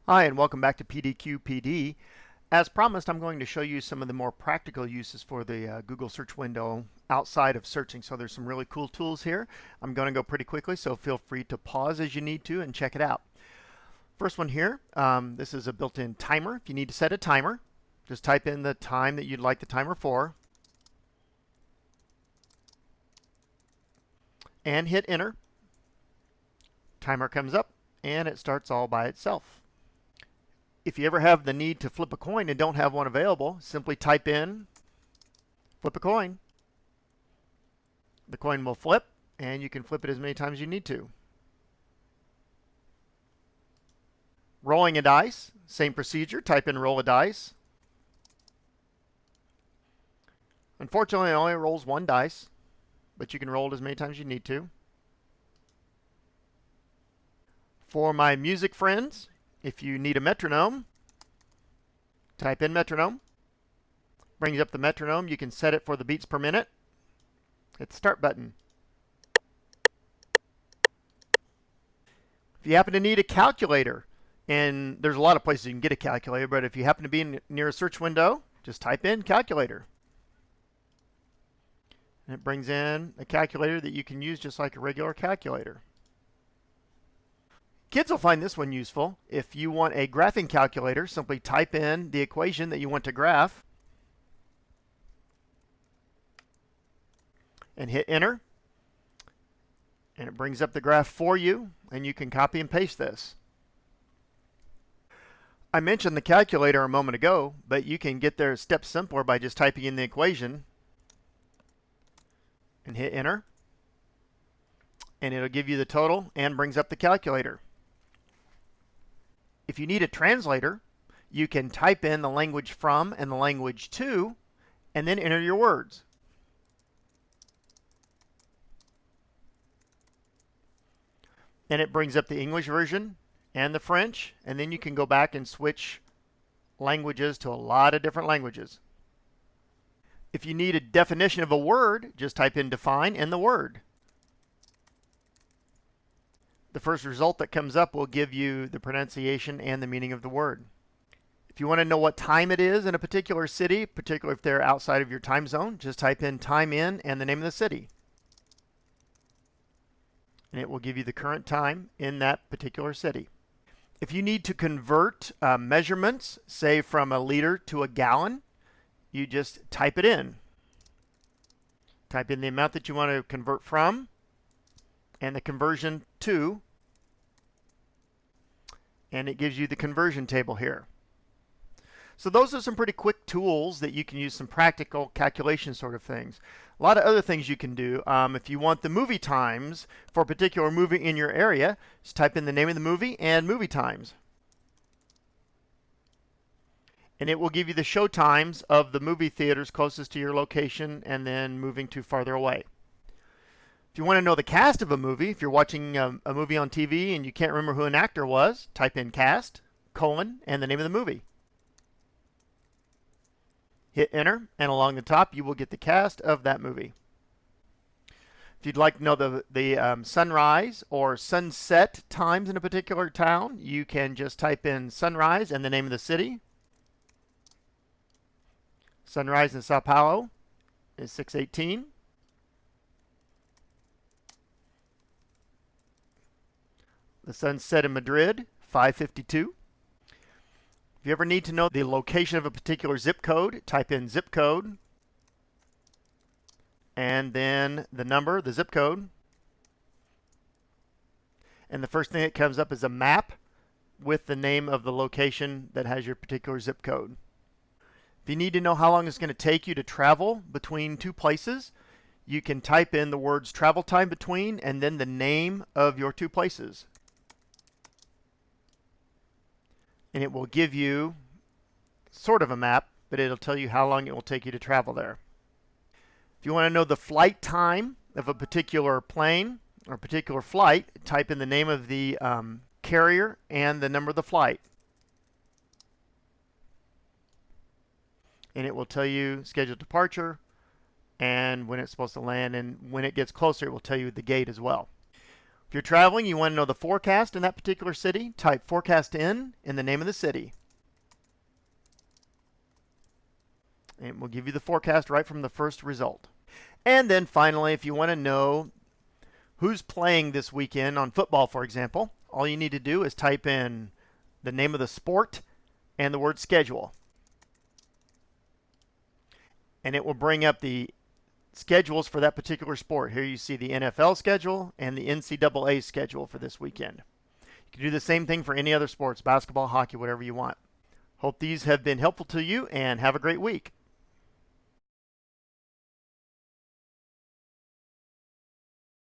Hi, and welcome back to PDQ-PD. As promised, I'm going to show you some of the more practical uses for the Google search window outside of searching. So there's some really cool tools here. I'm going to go pretty quickly, so feel free to pause as you need to and check it out. First one here, this is a built-in timer. If you need to set a timer, just type in the time that you'd like the timer for and hit enter. Timer comes up and it starts all by itself. If you ever have the need to flip a coin and don't have one available, simply type in flip a coin. The coin will flip, and you can flip it as many times as you need to. Rolling a dice, same procedure. Type in roll a dice. Unfortunately, it only rolls one dice, but you can roll it as many times as you need to. For my music friends, if you need a metronome, type in metronome. Brings up the metronome. You can set it for the beats per minute. Hit the start button. If you happen to need a calculator, and there's a lot of places you can get a calculator, but if you happen to be near a search window, just type in calculator. And it brings in a calculator that you can use just like a regular calculator. Kids will find this one useful. If you want a graphing calculator, simply type in the equation that you want to graph and hit enter. And it brings up the graph for you, and you can copy and paste this. I mentioned the calculator a moment ago, but you can get there a step simpler by just typing in the equation and hit enter. And it'll give you the total and brings up the calculator. If you need a translator, you can type in the language from and the language to, and then enter your words. And it brings up the English version and the French, and then you can go back and switch languages to a lot of different languages. If you need a definition of a word, just type in define and the word. The first result that comes up will give you the pronunciation and the meaning of the word. If you want to know what time it is in a particular city, particularly if they're outside of your time zone, just type in time in and the name of the city. And it will give you the current time in that particular city. If you need to convert measurements, say from a liter to a gallon, you just type it in. Type in the amount that you want to convert from and the conversion to, and it gives you the conversion table here. So those are some pretty quick tools that you can use, some practical calculation sort of things. A lot of other things you can do. If you want the movie times for a particular movie in your area, just type in the name of the movie and movie times. And it will give you the show times of the movie theaters closest to your location and then moving to farther away. If you want to know the cast of a movie, if you're watching a movie on TV and you can't remember who an actor was, type in cast, colon, and the name of the movie. Hit enter, and along the top you will get the cast of that movie. If you'd like to know the sunrise or sunset times in a particular town, you can just type in sunrise and the name of the city. Sunrise in Sao Paulo is 6:18. The sunset in Madrid, 5:52. If you ever need to know the location of a particular zip code, type in zip code and then the number, the zip code. And the first thing that comes up is a map with the name of the location that has your particular zip code. If you need to know how long it's going to take you to travel between two places, you can type in the words travel time between and then the name of your two places. And it will give you sort of a map, but it'll tell you how long it will take you to travel there. If you want to know the flight time of a particular plane or a particular flight, type in the name of the carrier and the number of the flight. And it will tell you scheduled departure and when it's supposed to land, and when it gets closer, it will tell you the gate as well. If you're traveling, you want to know the forecast in that particular city, type forecast in the name of the city. And we'll give you the forecast right from the first result. And then finally, if you want to know who's playing this weekend on football, for example, all you need to do is type in the name of the sport and the word schedule. And it will bring up the schedules for that particular sport. Here you see the NFL schedule and the NCAA schedule for this weekend. You can do the same thing for any other sports, basketball, hockey, whatever you want. Hope these have been helpful to you, and have a great week.